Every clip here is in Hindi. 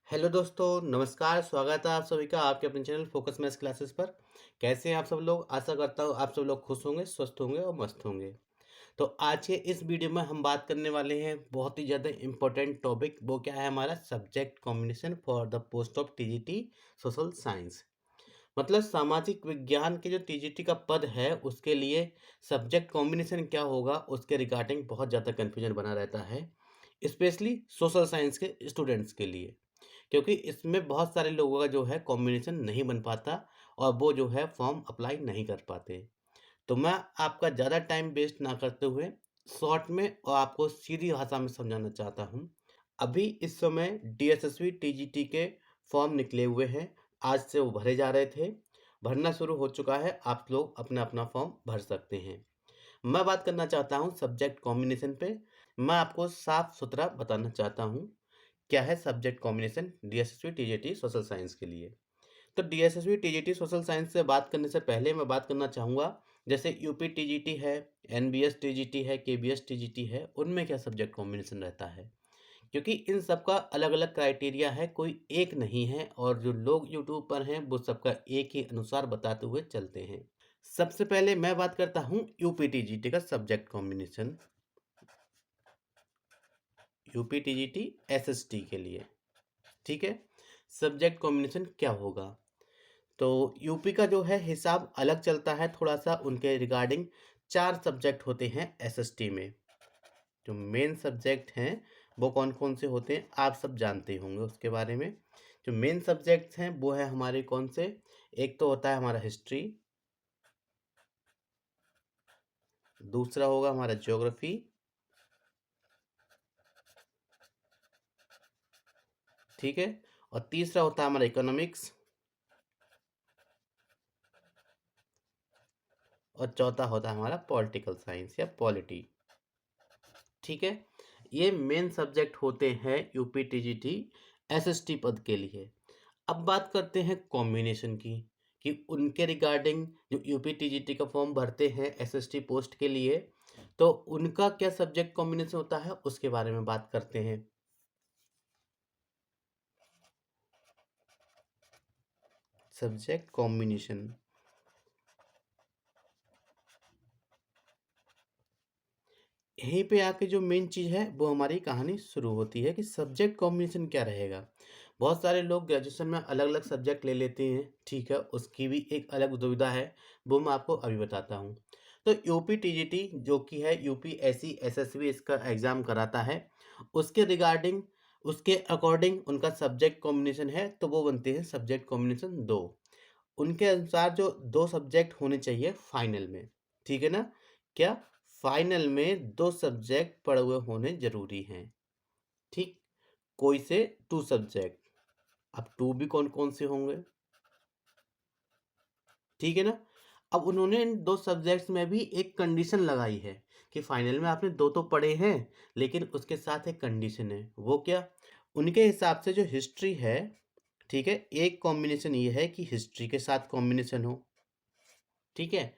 हेलो दोस्तों, नमस्कार। स्वागत है आप सभी का आपके अपने चैनल फोकस मैथ्स क्लासेस पर। कैसे हैं आप सब लोग? आशा करता हूँ आप सब लोग खुश होंगे, स्वस्थ होंगे और मस्त होंगे। तो आज के इस वीडियो में हम बात करने वाले हैं बहुत ही ज़्यादा इम्पोर्टेंट टॉपिक। वो क्या है? हमारा subject combination for the post of TGT social science. मतलब सामाजिक विज्ञान के जो टीजीटी का पद है उसके लिए सब्जेक्ट कॉम्बिनेशन क्या होगा, उसके रिगार्डिंग बहुत ज़्यादा कन्फ्यूजन बना रहता है, स्पेशली सोशल साइंस के स्टूडेंट्स के लिए। क्योंकि इसमें बहुत सारे लोगों का जो है कॉम्बिनेशन नहीं बन पाता और वो जो है फॉर्म अप्लाई नहीं कर पाते। तो मैं आपका ज़्यादा टाइम वेस्ट ना करते हुए शॉर्ट में और आपको सीधी भाषा में समझाना चाहता हूँ। अभी इस समय डीएसएसबी टीजीटी के फॉर्म निकले हुए हैं। आज से वो भरे जा रहे थे, भरना शुरू हो चुका है। आप लोग अपना अपना फॉर्म भर सकते हैं। मैं बात करना चाहता हूँ सब्जेक्ट कॉम्बिनेशन पे। मैं आपको साफ सुथरा बताना चाहता हूँ क्या है subject combination DSSB TGT social science के लिए। तो डीएसएसबी टीजीटी सोशल साइंस से बात करने से पहले मैं बात करना चाहूँगा, जैसे यूपी टीजीटी है, एनबीएस टीजीटी है, केबीएस टीजीटी है, उनमें क्या सब्जेक्ट कॉम्बिनेशन रहता है। क्योंकि इन सबका अलग अलग क्राइटेरिया है, कोई एक नहीं है, और जो लोग यूट्यूब पर हैं वो सबका एक ही अनुसार बताते हुए चलते हैं। सबसे पहले मैं बात करता हूँ यूपी टीजीटी का subject combination. UP TGT SST के लिए, ठीक है। सब्जेक्ट कॉम्बिनेशन क्या होगा? तो यूपी का जो है हिसाब अलग चलता है थोड़ा सा। उनके रिगार्डिंग 4 सब्जेक्ट होते हैं एसएसटी में। जो मेन सब्जेक्ट हैं वो कौन कौन से होते हैं आप सब जानते होंगे उसके बारे में। जो मेन सब्जेक्ट्स हैं वो है हमारे कौन से? एक तो होता है हमारा हिस्ट्री, दूसरा होगा हमारा ज्योग्राफी, ठीक है, और तीसरा होता है हमारा इकोनॉमिक्स, और चौथा होता है हमारा पॉलिटिकल साइंस या पॉलिटी, ठीक है। ये मेन सब्जेक्ट होते हैं यूपी टीजीटी एसएसटी पद के लिए। अब बात करते हैं कॉम्बिनेशन की, कि उनके रिगार्डिंग जो यूपी टीजीटी का फॉर्म भरते हैं एसएसटी पोस्ट के लिए, तो उनका क्या सब्जेक्ट कॉम्बिनेशन होता है उसके बारे में बात करते हैं। सब्जेक्ट कॉम्बिनेशन, यहीं पे आके जो मेन चीज़ है वो हमारी कहानी शुरू होती है कि सब्जेक्ट कॉम्बिनेशन क्या रहेगा। बहुत सारे लोग ग्रेजुएशन में अलग अलग सब्जेक्ट ले लेते हैं, ठीक है, उसकी भी एक अलग दुविधा है, वो मैं आपको अभी बताता हूँ। तो यूपी टीजीटी जो कि है यूपी एससी एसएसबी इसका एग्ज़ाम कराता है, उसके रिगार्डिंग उसके अकॉर्डिंग उनका सब्जेक्ट कॉम्बिनेशन है, तो वो बनते हैं सब्जेक्ट कॉम्बिनेशन दो। उनके अनुसार जो दो सब्जेक्ट होने चाहिए फाइनल में, ठीक है ना। क्या? फाइनल में दो सब्जेक्ट पढ़े हुए होने जरूरी हैं, ठीक। कोई से टू सब्जेक्ट। अब टू भी कौन कौन से होंगे, ठीक है ना। अब उन्होंने इन दो सब्जेक्ट्स में भी एक कंडीशन लगाई है कि फाइनल में आपने दो तो पढ़े हैं, लेकिन उसके साथ एक कंडीशन है। वो क्या? उनके हिसाब से जो हिस्ट्री है, ठीक है, एक कॉम्बिनेशन ये है कि हिस्ट्री के साथ कॉम्बिनेशन हो, ठीक है।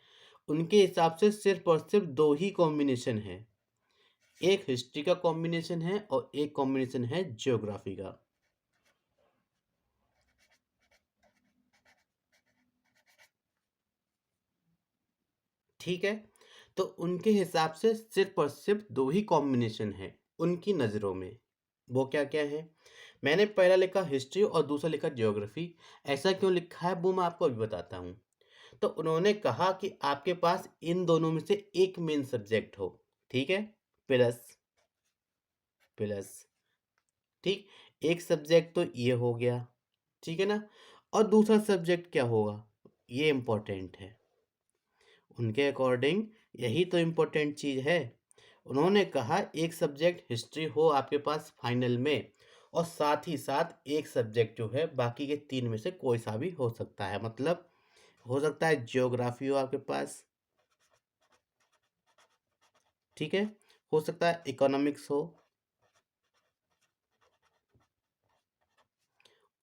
उनके हिसाब से सिर्फ और सिर्फ दो ही कॉम्बिनेशन है, एक हिस्ट्री का कॉम्बिनेशन है और एक कॉम्बिनेशन है ज्योग्राफी का, ठीक है। तो उनके हिसाब से सिर्फ और सिर्फ दो ही कॉम्बिनेशन है उनकी नज़रों में। वो क्या क्या है? मैंने पहला लिखा हिस्ट्री और दूसरा लिखा ज्योग्राफी। ऐसा क्यों लिखा है वो मैं आपको अभी बताता हूँ। तो उन्होंने कहा कि आपके पास इन दोनों में से एक मेन सब्जेक्ट हो, ठीक है, प्लस प्लस, ठीक। एक सब्जेक्ट तो ये हो गया, ठीक है ना। और दूसरा सब्जेक्ट क्या होगा? ये इम्पोर्टेंट है उनके अकॉर्डिंग, यही तो इम्पोर्टेंट चीज़ है। उन्होंने कहा एक सब्जेक्ट हिस्ट्री हो आपके पास फाइनल में, और साथ ही साथ एक सब्जेक्ट जो है बाकी के तीन में से कोई सा भी हो सकता है। मतलब हो सकता है ज्योग्राफी हो आपके पास, ठीक है, हो सकता है इकोनॉमिक्स हो,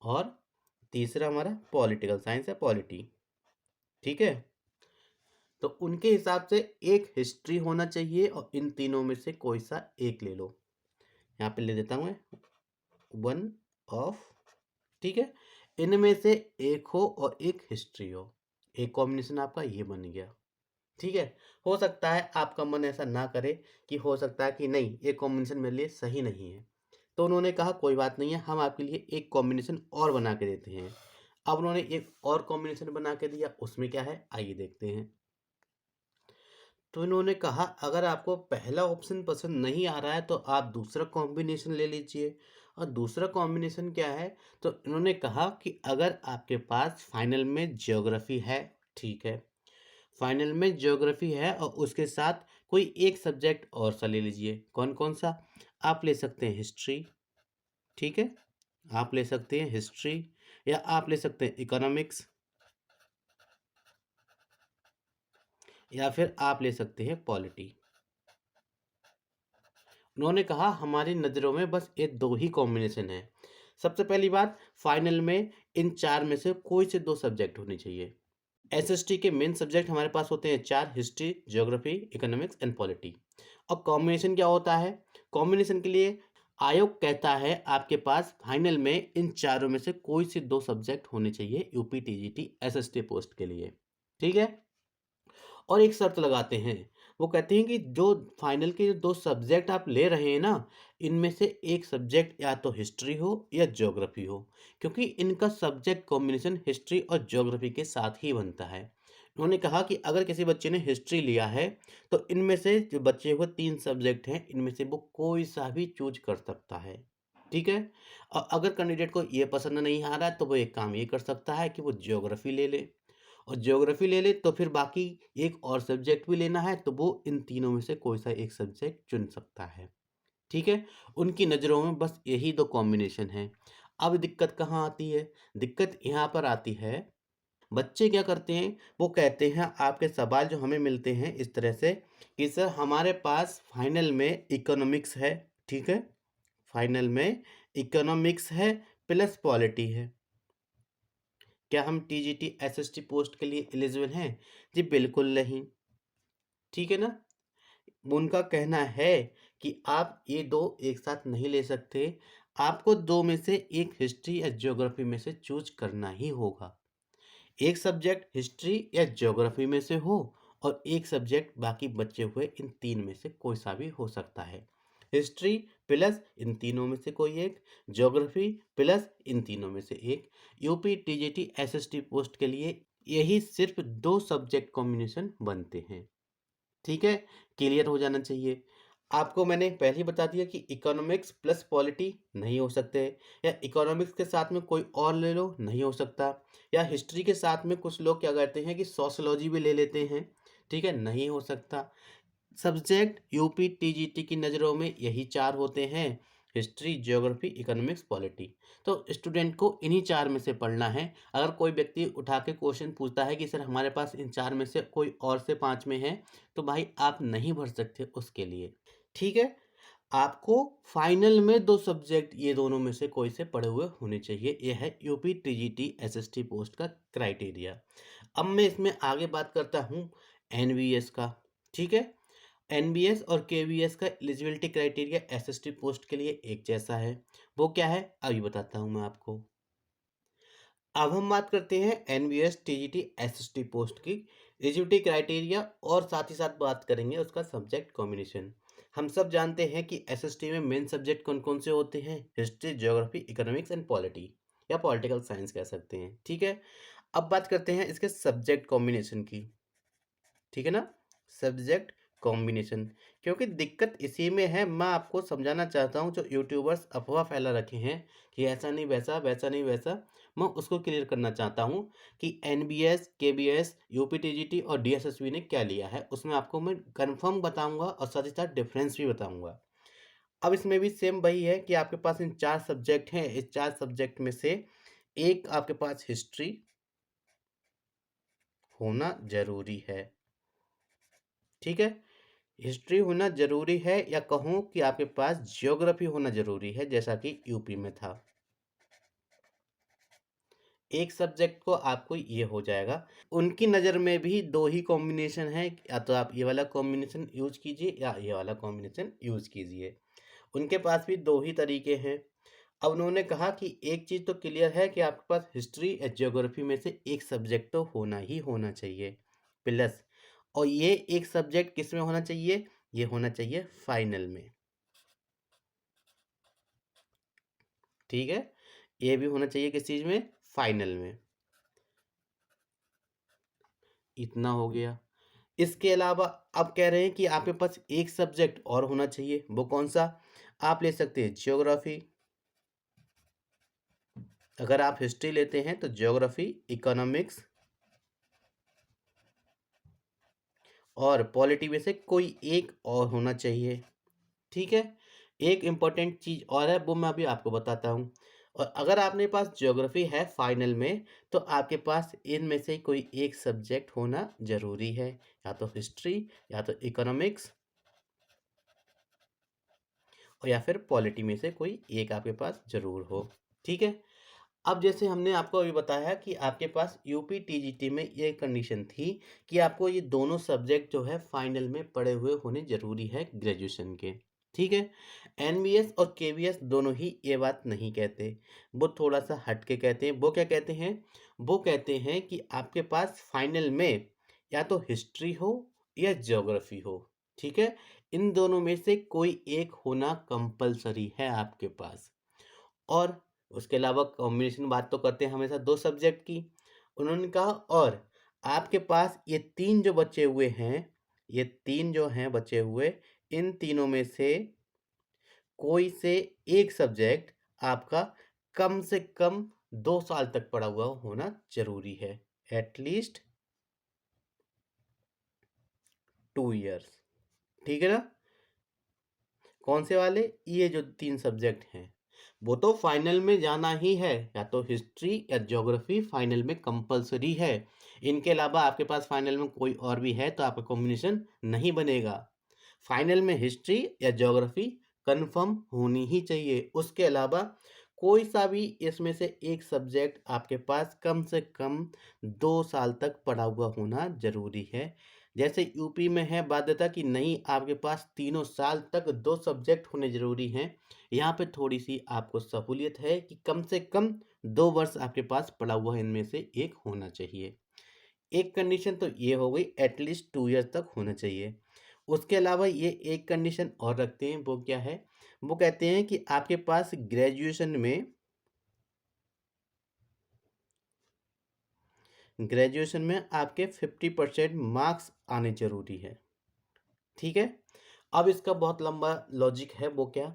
और तीसरा हमारा पॉलिटिकल साइंस है, पॉलिटी, ठीक है। तो उनके हिसाब से एक हिस्ट्री होना चाहिए और इन तीनों में से कोई सा एक ले लो। यहाँ पे ले देता हूँ मैं वन ऑफ ठीक है? इनमें से एक हो और एक हिस्ट्री हो। एक कॉम्बिनेशन आपका ये बन गया। ठीक है? हो सकता है आपका मन ऐसा ना करे कि हो सकता है कि नहीं, ये कॉम्बिनेशन मेरे लिए सही नहीं है। तो उन्होंने कहा कोई बात नहीं है, हम आपके लिए एक कॉम्बिनेशन और बना के देते हैं। अब उन्होंने एक और कॉम्बिनेशन बना के दिया, उसमें क्या है आइए देखते हैं। तो इन्होंने कहा अगर आपको पहला ऑप्शन पसंद नहीं आ रहा है तो आप दूसरा कॉम्बिनेशन ले लीजिए। और दूसरा कॉम्बिनेशन क्या है, तो इन्होंने कहा कि अगर आपके पास फाइनल में ज्योग्राफी है, ठीक है, फाइनल में ज्योग्राफी है और उसके साथ कोई एक सब्जेक्ट और सा ले लीजिए। कौन कौन सा? आप ले सकते हैं हिस्ट्री, ठीक है, आप ले सकते हैं हिस्ट्री, या आप ले सकते हैं इकोनॉमिक्स, या फिर आप ले सकते हैं पॉलिटी। उन्होंने कहा हमारी नज़रों में बस ये दो ही कॉम्बिनेशन है। सबसे पहली बात, फाइनल में इन चार में से कोई से दो सब्जेक्ट होने चाहिए। एसएसटी के मेन सब्जेक्ट हमारे पास होते हैं चार, history, geography, economics and polity. और कॉम्बिनेशन क्या होता है? कॉम्बिनेशन के लिए आयोग कहता है आपके पास फाइनल में इन चारों में से कोई से दो सब्जेक्ट होने चाहिए यूपी टीजीटी एसएसटी पोस्ट के लिए। ठीक है? और एक शर्त लगाते हैं, वो कहते हैं कि जो फाइनल के जो दो सब्जेक्ट आप ले रहे हैं ना, इनमें से एक सब्जेक्ट या तो हिस्ट्री हो या ज्योग्राफी हो, क्योंकि इनका सब्जेक्ट कॉम्बिनेशन हिस्ट्री और ज्योग्राफी के साथ ही बनता है। उन्होंने कहा कि अगर किसी बच्चे ने हिस्ट्री लिया है तो इनमें से जो बचे हुए तीन सब्जेक्ट हैं इनमें से वो कोई सा भी चूज कर सकता है। ठीक है? और अगर कैंडिडेट को ये पसंद नहीं आ रहा है तो वो एक काम ये कर सकता है कि वो ज्योग्राफी ले ले, और ज्योग्राफी ले ले तो फिर बाकी एक और सब्जेक्ट भी लेना है तो वो इन तीनों में से कोई सा एक सब्जेक्ट चुन सकता है। ठीक है? उनकी नज़रों में बस यही दो कॉम्बिनेशन है। अब दिक्कत कहाँ आती है? दिक्कत यहाँ पर आती है, बच्चे क्या करते हैं, वो कहते हैं आपके सवाल जो हमें मिलते हैं इस तरह से कि सर हमारे पास फाइनल में इकोनॉमिक्स है, ठीक है? फाइनल में इकोनॉमिक्स है प्लस पॉलिटी है। क्या हम टीजीटी एसएसटी पोस्ट के लिए एलिजिबल हैं? जी बिल्कुल नहीं। ठीक है ना? उनका कहना है कि आप ये दो एक साथ नहीं ले सकते, आपको दो में से एक हिस्ट्री या ज्योग्राफी में से चूज करना ही होगा। एक सब्जेक्ट हिस्ट्री या ज्योग्राफी में से हो और एक सब्जेक्ट बाकी बचे हुए इन तीन में से कोई सा भी हो सकता है। हिस्ट्री प्लस इन तीनों में से कोई एक, ज्योग्राफी प्लस इन तीनों में से एक। यूपी टीजीटी एसएसटी पोस्ट के लिए यही सिर्फ दो सब्जेक्ट कॉम्बिनेशन बनते हैं। ठीक है? क्लियर हो जाना चाहिए। आपको मैंने पहले ही बता दिया कि इकोनॉमिक्स प्लस पॉलिटी नहीं हो सकते, या इकोनॉमिक्स के साथ में कोई और ले लो नहीं हो सकता, या हिस्ट्री के साथ में कुछ लोग क्या करते हैं कि सोशियोलॉजी भी ले लेते हैं, ठीक है? नहीं हो सकता। सब्जेक्ट यूपी टीजीटी की नज़रों में यही चार होते हैं, हिस्ट्री, ज्योग्राफी, इकोनॉमिक्स, पॉलिटी। तो स्टूडेंट को इन्हीं चार में से पढ़ना है। अगर कोई व्यक्ति उठा के क्वेश्चन पूछता है कि सर हमारे पास इन चार में से कोई और से पाँच में है, तो भाई आप नहीं भर सकते उसके लिए। ठीक है? आपको फाइनल में दो सब्जेक्ट ये दोनों में से कोई से पढ़े हुए होने चाहिए। ये है यूपी टीजीटी एसएसटी पोस्ट का क्राइटेरिया। अब मैं इसमें आगे बात करता हूँ एनवीएस का। ठीक है? एनबीएस और केवीएस का एलिजिबिलिटी क्राइटेरिया एसएसटी पोस्ट के लिए एक जैसा है। वो क्या है अभी बताता हूँ मैं आपको। अब हम बात करते हैं एनबीएस टीजीटी एसएसटी पोस्ट की एलिजिबिलिटी क्राइटेरिया, और साथ ही साथ बात करेंगे उसका सब्जेक्ट कॉम्बिनेशन। हम सब जानते हैं कि एसएसटी में मेन सब्जेक्ट कौन कौन से होते हैं, history, geography, economics and polity, या पॉलिटिकल साइंस कह सकते हैं। ठीक है? अब बात करते हैं इसके सब्जेक्ट कॉम्बिनेशन की। ठीक है ना? सब्जेक्ट कॉम्बिनेशन, क्योंकि दिक्कत इसी में है। मैं आपको समझाना चाहता हूँ जो यूट्यूबर्स अफवाह फैला रखे हैं कि ऐसा नहीं वैसा, वैसा नहीं वैसा, मैं उसको क्लियर करना चाहता हूँ कि एनबीएस, केबीएस, यूपीटीजीटी और डीएसएसबी ने क्या लिया है, उसमें आपको मैं कंफर्म बताऊंगा और साथ ही साथ डिफरेंस भी बताऊंगा। अब इसमें भी सेम वही है कि आपके पास इन चार सब्जेक्ट हैं, इस चार सब्जेक्ट में से एक आपके पास हिस्ट्री होना जरूरी है। ठीक है? हिस्ट्री होना ज़रूरी है, या कहूँ कि आपके पास ज्योग्राफी होना ज़रूरी है जैसा कि यूपी में था। एक सब्जेक्ट को आपको ये हो जाएगा। उनकी नज़र में भी दो ही कॉम्बिनेशन है, या तो आप ये वाला कॉम्बिनेशन यूज कीजिए या ये वाला कॉम्बिनेशन यूज कीजिए। उनके पास भी दो ही तरीके हैं। अब उन्होंने कहा कि एक चीज़ तो क्लियर है कि आपके पास हिस्ट्री या ज्योग्राफी में से एक सब्जेक्ट तो होना ही होना चाहिए प्लस, और ये एक सब्जेक्ट किस में होना चाहिए, ये होना चाहिए फाइनल में। ठीक है, ये भी होना चाहिए किस चीज़ में, फाइनल में। इतना हो गया। इसके अलावा अब कह रहे हैं कि आपके पास एक सब्जेक्ट और होना चाहिए, वो कौन सा, आप ले सकते हैं ज्योग्राफी। अगर आप हिस्ट्री लेते हैं तो ज्योग्राफी, इकोनॉमिक्स और पॉलिटी में से कोई एक और होना चाहिए। ठीक है, एक इम्पॉर्टेंट चीज़ और है, वो मैं अभी आपको बताता हूँ। और अगर आपने पास ज्योग्राफी है फाइनल में, तो आपके पास इनमें से कोई एक सब्जेक्ट होना ज़रूरी है, या तो हिस्ट्री, या तो इकोनॉमिक्स, और या फिर पॉलिटी में से कोई एक आपके पास ज़रूर हो। ठीक है, अब जैसे हमने आपको अभी बताया कि आपके पास यूपी टीजीटी में ये कंडीशन थी कि आपको ये दोनों सब्जेक्ट जो है फाइनल में पढ़े हुए होने ज़रूरी है ग्रेजुएशन के। ठीक है, एनवीएस और केवीएस दोनों ही ये बात नहीं कहते, वो थोड़ा सा हट के कहते हैं। वो क्या कहते हैं, वो कहते हैं कि आपके पास फाइनल में या तो हिस्ट्री हो या ज्योग्राफी हो। ठीक है, इन दोनों में से कोई एक होना कंपलसरी है आपके पास। और उसके अलावा कॉम्बिनेशन बात तो करते हैं हमेशा दो सब्जेक्ट की। उन्होंने कहा और आपके पास ये तीन जो बचे हुए हैं, ये तीन जो हैं बचे हुए, इन तीनों में से कोई से एक सब्जेक्ट आपका कम से कम 2 साल तक पढ़ा हुआ होना जरूरी है, एटलीस्ट 2 इयर्स। ठीक है ना, कौन से वाले, ये जो तीन सब्जेक्ट हैं, वो तो फाइनल में जाना ही है, या तो हिस्ट्री या ज्योग्राफी फाइनल में कंपलसरी है। इनके अलावा आपके पास फाइनल में कोई और भी है तो आपका कॉम्बिनेशन नहीं बनेगा। फाइनल में हिस्ट्री या ज्योग्राफी कंफर्म होनी ही चाहिए। उसके अलावा कोई सा भी इसमें से एक सब्जेक्ट आपके पास कम से कम 2 साल तक पढ़ा हुआ होना जरूरी है। जैसे यूपी में है बाध्यता कि नहीं, आपके पास तीनों साल तक दो सब्जेक्ट होने जरूरी हैं। यहाँ पे थोड़ी सी आपको सहूलियत है कि कम से कम 2 वर्ष आपके पास पढ़ा हुआ इनमें से एक होना चाहिए। एक कंडीशन तो ये हो गई, एटलीस्ट 2 ईयर्स तक होना चाहिए। उसके अलावा ये एक कंडीशन और रखते हैं, वो क्या है, वो कहते हैं कि आपके पास ग्रेजुएशन में आपके 50% मार्क्स आने जरूरी है। ठीक है, अब इसका बहुत लंबा लॉजिक है, वो क्या,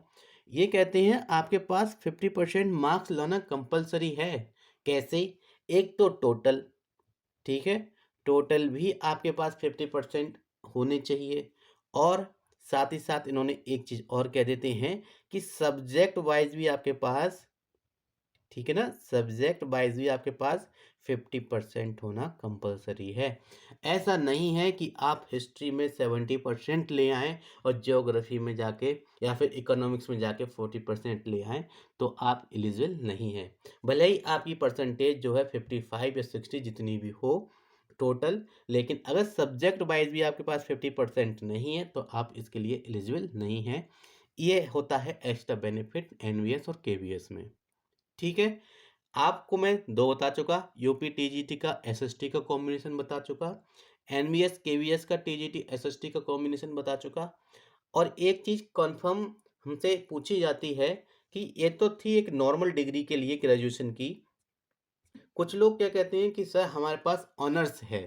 ये कहते हैं आपके पास 50% मार्क्स लाना कंपलसरी है। कैसे, एक तो टोटल, ठीक है, टोटल भी आपके पास 50% होने चाहिए। और साथ ही साथ इन्होंने एक चीज़ और कह देते हैं कि सब्जेक्ट वाइज भी आपके पास, ठीक है ना, सब्जेक्ट वाइज भी आपके पास 50% होना कंपलसरी है। ऐसा नहीं है कि आप हिस्ट्री में 70% ले आएँ और ज्योग्राफी में जाके या फिर इकोनॉमिक्स में जाके 40% ले आएँ तो आप एलिजिबल नहीं हैं। भले ही आपकी परसेंटेज जो है 55 या 60 जितनी भी हो टोटल, लेकिन अगर सब्जेक्ट वाइज भी आपके पास 50% नहीं है तो आप इसके लिए एलिजिबल नहीं हैं। ये होता है एक्स्ट्रा बेनिफिट एनवीएस और केवीएस में। ठीक है, आपको मैं दो बता चुका, यूपी टीजीटी का एसएसटी का कॉम्बिनेशन बता चुका, एनवीएस केवीएस का टीजीटी एसएसटी का कॉम्बिनेशन बता चुका। और एक चीज़ कंफर्म हमसे पूछी जाती है कि ये तो थी एक नॉर्मल डिग्री के लिए ग्रेजुएशन की, कुछ लोग क्या कहते हैं कि सर हमारे पास ऑनर्स है।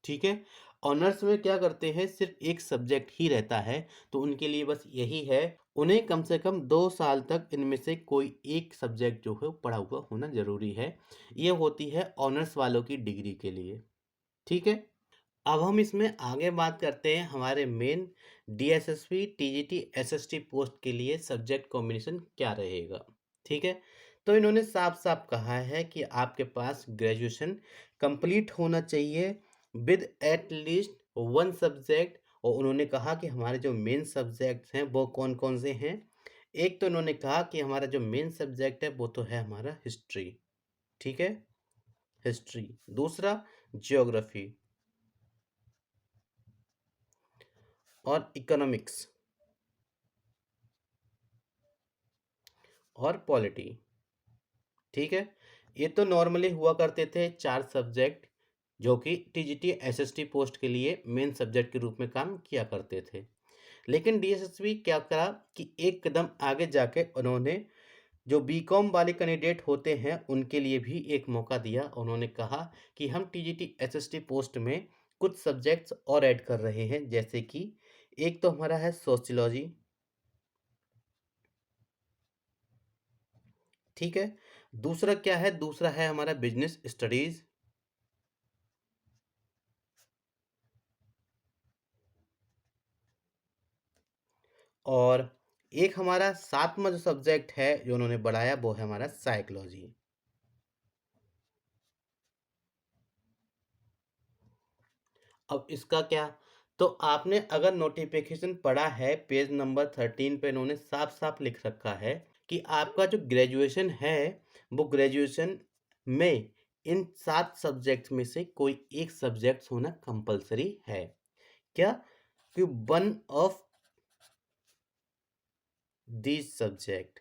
ठीक है, ऑनर्स में क्या करते हैं, सिर्फ एक सब्जेक्ट ही रहता है, तो उनके लिए बस यही है, उन्हें कम से कम 2 साल तक इनमें से कोई एक सब्जेक्ट जो है वो पढ़ा हुआ होना जरूरी है। ये होती है ऑनर्स वालों की डिग्री के लिए। ठीक है, अब हम इसमें आगे बात करते हैं हमारे main DSSP TGT SST post के लिए सब्जेक्ट कॉम्बिनेशन क्या रहेगा। ठीक है, तो इन्होंने साफ साफ कहा है कि आपके पास ग्रेजुएशन कंप्लीट होना चाहिए with at least one subject. और उन्होंने कहा कि हमारे जो मेन सब्जेक्ट्स हैं वो कौन कौन से हैं। एक तो इन्होंने कहा कि हमारा जो मेन सब्जेक्ट है वो तो है हमारा हिस्ट्री। ठीक है, हिस्ट्री। दूसरा ज्योग्राफी और इकोनॉमिक्स। और पॉलिटी। ठीक है, ये तो नॉर्मली हुआ करते थे 4 सब्जेक्ट, जो कि टीजीटी एसएसटी पोस्ट के लिए मेन सब्जेक्ट के रूप में काम किया करते थे। लेकिन डीएसएसबी क्या करा कि एक कदम आगे जाके उन्होंने जो बीकॉम वाले कैंडिडेट होते हैं उनके लिए भी एक मौका दिया। उन्होंने कहा कि हम टीजीटी एसएसटी पोस्ट में कुछ सब्जेक्ट्स और ऐड कर रहे हैं, जैसे कि एक तो हमारा है सोशियोलॉजी। ठीक है, दूसरा क्या है, दूसरा है हमारा बिजनेस स्टडीज। और एक हमारा सातवां जो सब्जेक्ट है जो उन्होंने बढ़ाया वो है हमारा साइकोलॉजी। अब इसका क्या, तो आपने अगर नोटिफिकेशन पढ़ा है पेज नंबर 13 पे उन्होंने साफ साफ लिख रखा है कि आपका जो ग्रेजुएशन है वो ग्रेजुएशन में इन 7 सब्जेक्ट में से कोई एक सब्जेक्ट होना कंपलसरी है। क्या, कि one of these subject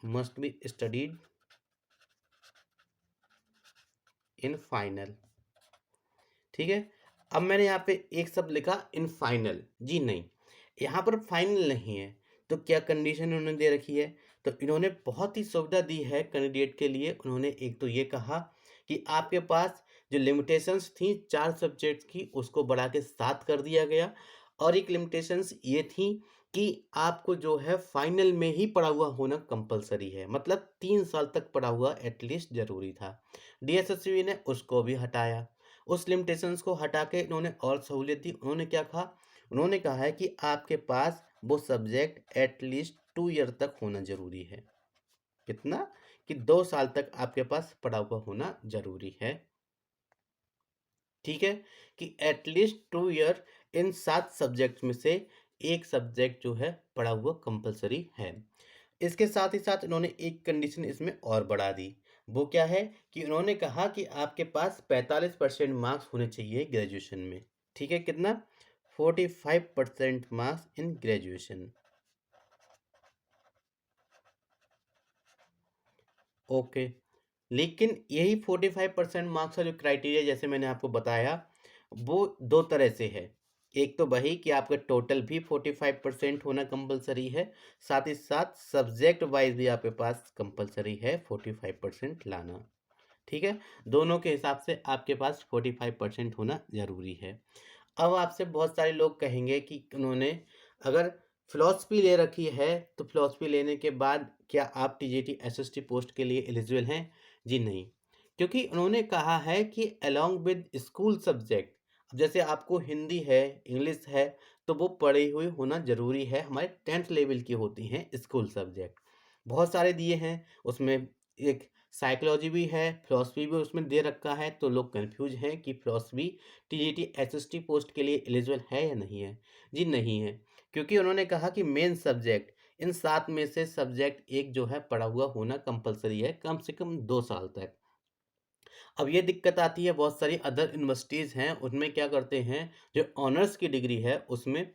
must be studied in final। ठीक है, अब मैंने यहाँ पे एक शब्द लिखा इन फाइनल, जी नहीं, यहाँ पर फाइनल नहीं है। तो क्या कंडीशन उन्होंने दे रखी है, तो इन्होंने बहुत ही सुविधा दी है कैंडिडेट के लिए। उन्होंने एक तो ये कहा कि आपके पास जो लिमिटेशंस थी 4 सब्जेक्ट की उसको बढ़ा के 7 कर दिया गया, और एक लिमिटेशंस ये थी कि आपको जो है फाइनल में ही पढ़ा हुआ होना कंपलसरी है, मतलब 3 साल तक पढ़ा हुआ एटलीस्ट जरूरी था। डीएसएसबी ने उसको भी हटाया, उस लिमिटेशंस को हटा के इन्होंने और सहूलियत दी। उन्होंने क्या कहा, उन्होंने कहा है कि आपके पास वो सब्जेक्ट एटलीस्ट 2 ईयर तक होना जरूरी है। कितना, कि 2 साल तक आपके पास पढ़ा हुआ होना जरूरी है। ठीक है, कि एटलीस्ट 2 ईयर इन 7 सब्जेक्ट में से एक सब्जेक्ट जो है पढ़ा हुआ कंपलसरी है। इसके साथ ही साथ इन्होंने एक कंडीशन इसमें और बढ़ा दी। वो क्या है, कि उन्होंने कहा कि आपके पास 45% मार्क्स होने चाहिए ग्रेजुएशन में। ठीक है, कितना, 45% मार्क्स इन ग्रेजुएशन। ओके, लेकिन यही 45% मार्क्स का जो क्राइटेरिया जैसे मैंने आपको बताया वो दो तरह से है। एक तो वही कि आपका टोटल भी 45% होना कंपलसरी है, साथ ही साथ सब्जेक्ट वाइज भी आपके पास कंपलसरी है 45% लाना। ठीक है, दोनों के हिसाब से आपके पास 45% होना ज़रूरी है। अब आपसे बहुत सारे लोग कहेंगे कि उन्होंने अगर फिलॉसफी ले रखी है तो फिलॉसफी लेने के बाद क्या आप टीजीटी एसएसटी पोस्ट के लिए एलिजिबल हैं, जी नहीं। क्योंकि उन्होंने कहा है कि अलोंग विद स्कूल सब्जेक्ट, जैसे आपको हिंदी है, इंग्लिश है, तो वो पढ़े हुए होना ज़रूरी है, हमारे 10th लेवल की होती हैं स्कूल सब्जेक्ट। बहुत सारे दिए हैं उसमें, एक साइकोलॉजी भी है, फिलॉसफी भी उसमें दे रखा है, तो लोग कंफ्यूज हैं कि फिलॉसफी टीजीटी एसएसटी पोस्ट के लिए एलिजिबल है या नहीं है, जी नहीं है। क्योंकि उन्होंने कहा कि मेन सब्जेक्ट इन 7 में से सब्जेक्ट एक जो है पढ़ा हुआ होना कंपलसरी है, कम से कम 2 साल तक। अब ये दिक्कत आती है, बहुत सारी अदर यूनिवर्सिटीज़ हैं उनमें क्या करते हैं, जो ऑनर्स की डिग्री है उसमें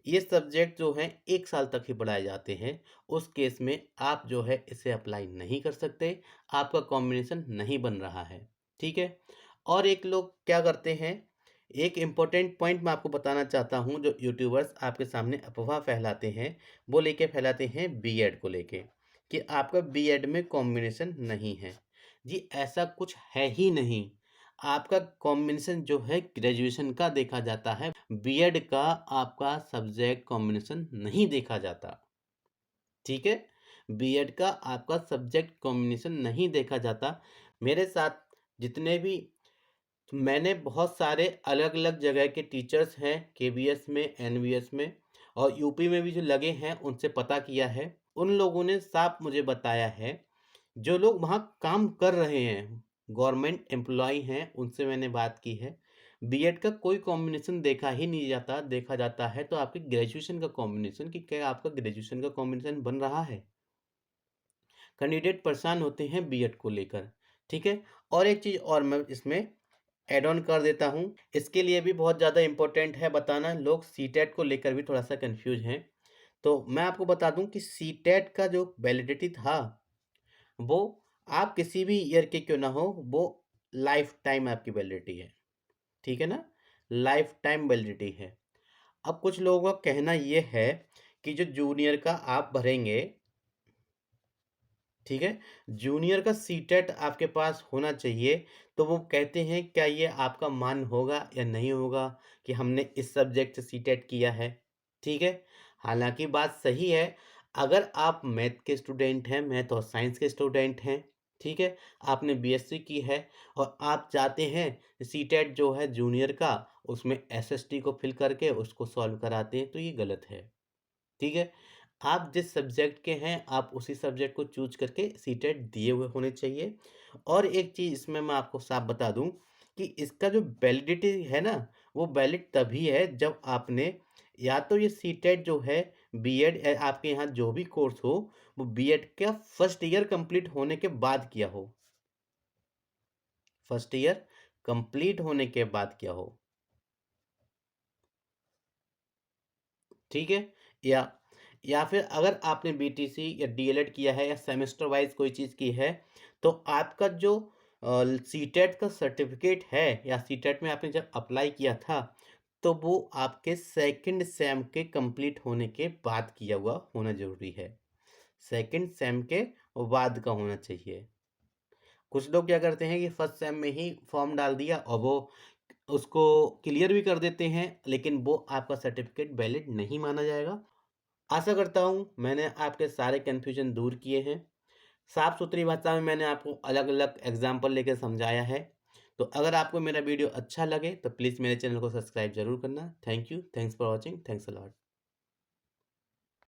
ये सब्जेक्ट जो हैं 1 साल तक ही पढ़ाए जाते हैं। उस केस में आप जो है इसे अप्लाई नहीं कर सकते, आपका कॉम्बिनेशन नहीं बन रहा है। ठीक है, और एक लोग क्या करते हैं, एक इम्पोर्टेंट पॉइंट मैं आपको बताना चाहता हूँ, जो यूट्यूबर्स आपके सामने अफवाह फैलाते हैं वो लेके फैलाते हैं बीएड को लेके, कि आपका बीएड में कॉम्बिनेशन नहीं है। जी ऐसा कुछ है ही नहीं, आपका कॉम्बिनेशन जो है ग्रेजुएशन का देखा जाता है, बीएड का आपका सब्जेक्ट कॉम्बिनेशन नहीं देखा जाता। ठीक है, बीएड का आपका सब्जेक्ट कॉम्बिनेशन नहीं देखा जाता। मेरे साथ जितने भी, मैंने बहुत सारे अलग अलग जगह के टीचर्स हैं केवीएस में, एनवीएस में और यूपी में भी जो लगे हैं उनसे पता किया है। उन लोगों ने साफ मुझे बताया है, जो लोग वहाँ काम कर रहे हैं, गवर्नमेंट एम्प्लॉय हैं, उनसे मैंने बात की है, बीएड का कोई कॉम्बिनेशन देखा ही नहीं जाता। देखा जाता है तो आपके ग्रेजुएशन का कॉम्बिनेशन, कि क्या आपका ग्रेजुएशन का कॉम्बिनेशन बन रहा है। कैंडिडेट परेशान होते हैं बीएड को लेकर। ठीक है, और एक चीज़ और मैं इसमें ऐड ऑन कर देता हूँ। इसके लिए भी बहुत ज़्यादा इम्पोर्टेंट है बताना, लोग सीटेट को लेकर भी थोड़ा-सा कन्फ्यूज़ हैं। तो मैं आपको बता दूँ कि सीटेट का जो वैलिडिटी था, वो आप किसी भी ईयर के क्यों ना हो, वो लाइफ़ टाइम आपकी वैलिडिटी है। ठीक है ना? लाइफ़ टाइम वैलिडिटी है। अब कुछ लोगों का कहना ये है कि जो जूनियर का आप भरेंगे, ठीक है? जूनियर का सीटेट आपके पास होना चाहिए, तो वो कहते हैं क्या ये आपका मान्य होगा या नहीं होगा कि हमने इस सब्जेक्ट से सीटेट किया है, ठीक है? हालाँकि बात सही है, अगर आप मैथ के स्टूडेंट हैं, मैथ और साइंस के स्टूडेंट हैं, ठीक है? आपने बीएससी की है और आप चाहते हैं सीटेट जो है जूनियर का, उसमें एसएसटी को फिल करके उसको सॉल्व कराते हैं, तो ये गलत है। ठीक है? आप जिस सब्जेक्ट के हैं, आप उसी सब्जेक्ट को चूज़ करके सीटेट दिए हुए होने चाहिए। और एक चीज़ इसमें मैं आपको साफ बता दूँ कि इसका जो वैलिडिटी है ना, वो वैलिड तभी है जब आपने या तो ये सीटेट जो है बीएड आपके यहाँ जो भी कोर्स हो, वो बीएड का फर्स्ट ईयर कंप्लीट होने के बाद किया हो। फर्स्ट ईयर कंप्लीट होने के बाद किया हो। ठीक है? या या फिर अगर आपने बीटीसी या डीएलएड किया है या सेमेस्टर वाइज़ कोई चीज़ की है, तो आपका जो सीटेट का सर्टिफ़िकेट है या सीटेट में आपने जब अप्लाई किया था, तो वो आपके सेकंड सेम के कंप्लीट होने के बाद किया हुआ होना ज़रूरी है। सेकंड सेम के बाद का होना चाहिए। कुछ लोग क्या करते हैं कि फर्स्ट सेम में ही फॉर्म डाल दिया और वो उसको क्लियर भी कर देते हैं, लेकिन वो आपका सर्टिफ़िकेट वैलिड नहीं माना जाएगा। आशा करता हूँ मैंने आपके सारे कन्फ्यूजन दूर किए हैं। साफ-सुथरी भाषा में मैंने आपको अलग-अलग एग्ज़ाम्पल लेके समझाया है। तो अगर आपको मेरा वीडियो अच्छा लगे तो प्लीज़ मेरे चैनल को सब्सक्राइब ज़रूर करना। Thank you, thanks for watching, thanks a lot.